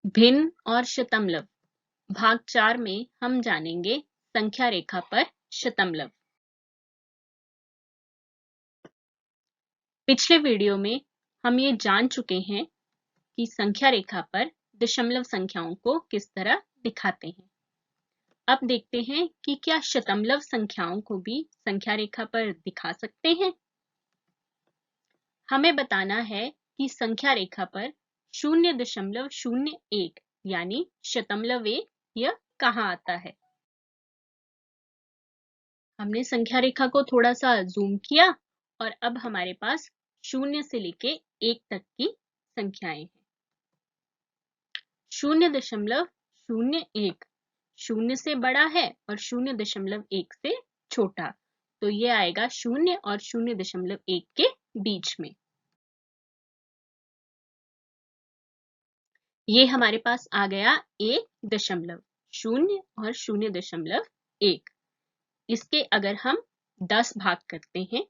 भिन्न और शतमलव भाग 4 में हम जानेंगे संख्या रेखा पर शतमलव। पिछले वीडियो में हम ये जान चुके हैं कि संख्या रेखा पर दशमलव संख्याओं को किस तरह दिखाते हैं। अब देखते हैं कि क्या शतमलव संख्याओं को भी संख्या रेखा पर दिखा सकते हैं। हमें बताना है कि संख्या रेखा पर 0.01 यानी शतमलव 1 यह कहाँ आता है। हमने संख्या रेखा को थोड़ा सा जूम किया और अब हमारे पास 0 से लेके 1 तक की संख्याएं हैं। 0.01 0 से बड़ा है और 0.1 से छोटा, तो ये आएगा 0 और 0.1 के बीच में। ये हमारे पास आ गया 1 दशमलव 0 और 0.1। इसके अगर हम 10 भाग करते हैं,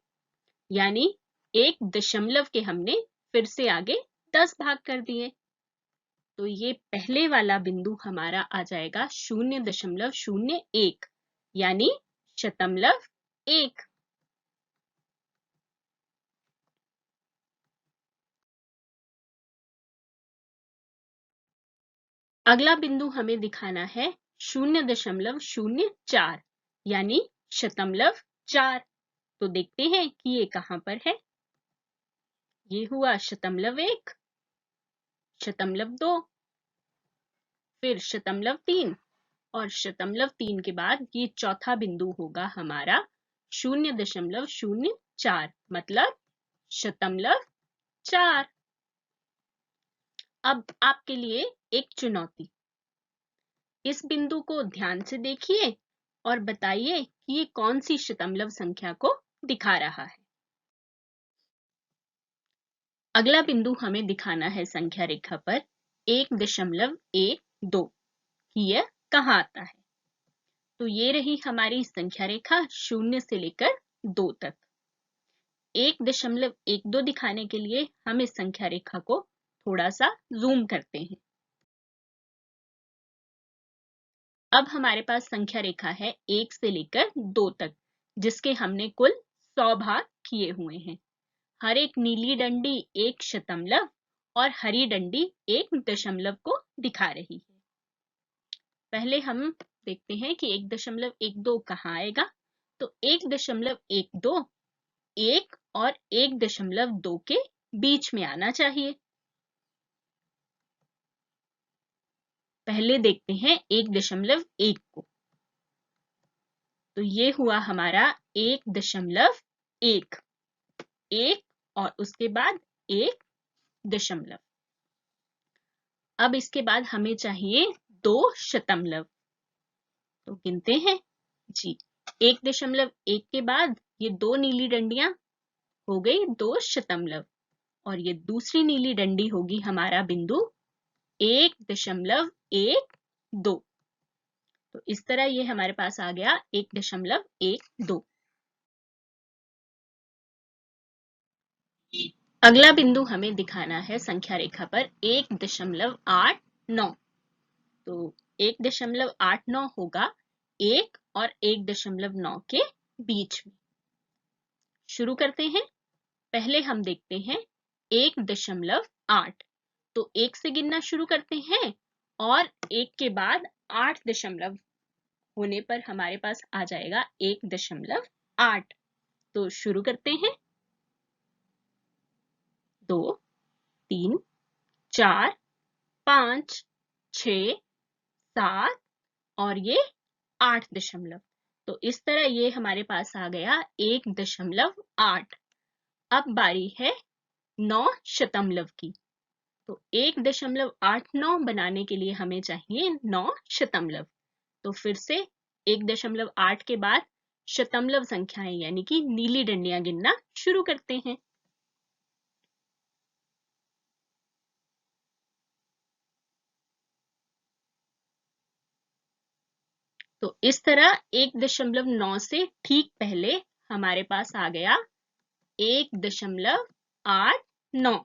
यानी 1 दशमलव के हमने फिर से आगे 10 भाग कर दिए, तो ये पहले वाला बिंदु हमारा आ जाएगा 0.01 यानी शतमलव 1। अगला बिंदु हमें दिखाना है 0.04 यानी शतमलव 4। तो देखते हैं कि ये कहां पर है। ये हुआ शतमलव 1, शतमलव 2, फिर शतमलव 3 और शतमलव 3 के बाद ये चौथा बिंदु होगा हमारा 0.04 मतलब शतमलव 4। अब आपके लिए एक चुनौती, इस बिंदु को ध्यान से देखिए और बताइए कि ये कौन सी शतमलव संख्या को दिखा रहा है। अगला बिंदु हमें दिखाना है संख्या रेखा पर 1.12 कि यह कहाँ आता है। तो ये रही हमारी संख्या रेखा 0 से लेकर 2 तक। 1.12 दिखाने के लिए हम इस संख्या रेखा को थोड़ा सा जूम करते हैं। अब हमारे पास संख्या रेखा है 1 से लेकर 2 तक, जिसके हमने कुल 100 भाग किए हुए हैं। हर एक नीली डंडी एक शतमलव और हरी डंडी 1 दशमलव को दिखा रही है। पहले हम देखते हैं कि 1.12 कहाँ आएगा। तो 1.12 1 और 1.2 के बीच में आना चाहिए। पहले देखते हैं 1.1 को। तो ये हुआ हमारा 1.1 1 और उसके बाद 1 दशमलव। अब इसके बाद हमें चाहिए 2 शतमलव। तो गिनते हैं जी। 1.1 के बाद ये 2 नीली डंडियां हो गई 2 शतमलव और ये दूसरी नीली डंडी होगी हमारा बिंदु 1.12। तो इस तरह ये हमारे पास आ गया 1.12। अगला बिंदु हमें दिखाना है संख्या रेखा पर 1.89। तो 1.89 होगा 1 और 1.9 के बीच में। शुरू करते हैं। पहले हम देखते हैं 1.8। तो 1 से गिनना शुरू करते हैं और 1 के बाद 8 दशमलव होने पर हमारे पास आ जाएगा 1.8। तो शुरू करते हैं। 2 3 4 5 6 7 और ये 8 दशमलव। तो इस तरह ये हमारे पास आ गया 1.8। अब बारी है 9 शतमलव की। तो 1.89 बनाने के लिए हमें चाहिए 9 शतमलव। तो फिर से 1.8 के बाद शतमलव संख्याएं यानी कि नीली डंडियां गिनना शुरू करते हैं। तो इस तरह 1.9 से ठीक पहले हमारे पास आ गया 1.89।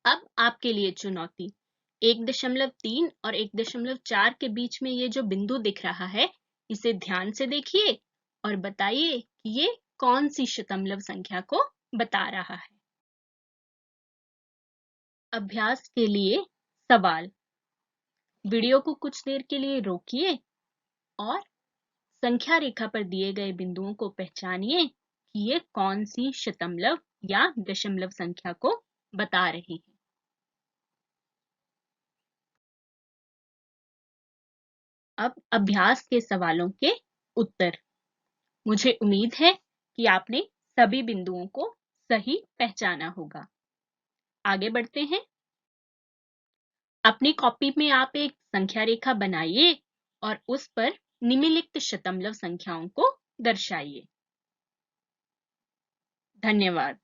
अब आपके लिए चुनौती। 1.3 और 1.4 के बीच में ये जो बिंदु दिख रहा है, इसे ध्यान से देखिए और बताइए कि ये कौन सी शतमलव संख्या को बता रहा है। अभ्यास के लिए सवाल। वीडियो को कुछ देर के लिए रोकिए और संख्या रेखा पर दिए गए बिंदुओं को पहचानिए कि ये कौन सी शतमलव या दशमलव संख्या को बता रही है। अब अभ्यास के सवालों के उत्तर। मुझे उम्मीद है कि आपने सभी बिंदुओं को सही पहचाना होगा। आगे बढ़ते हैं। अपनी कॉपी में आप एक संख्या रेखा बनाइए और उस पर निम्नलिखित शतमलव संख्याओं को दर्शाइए। धन्यवाद।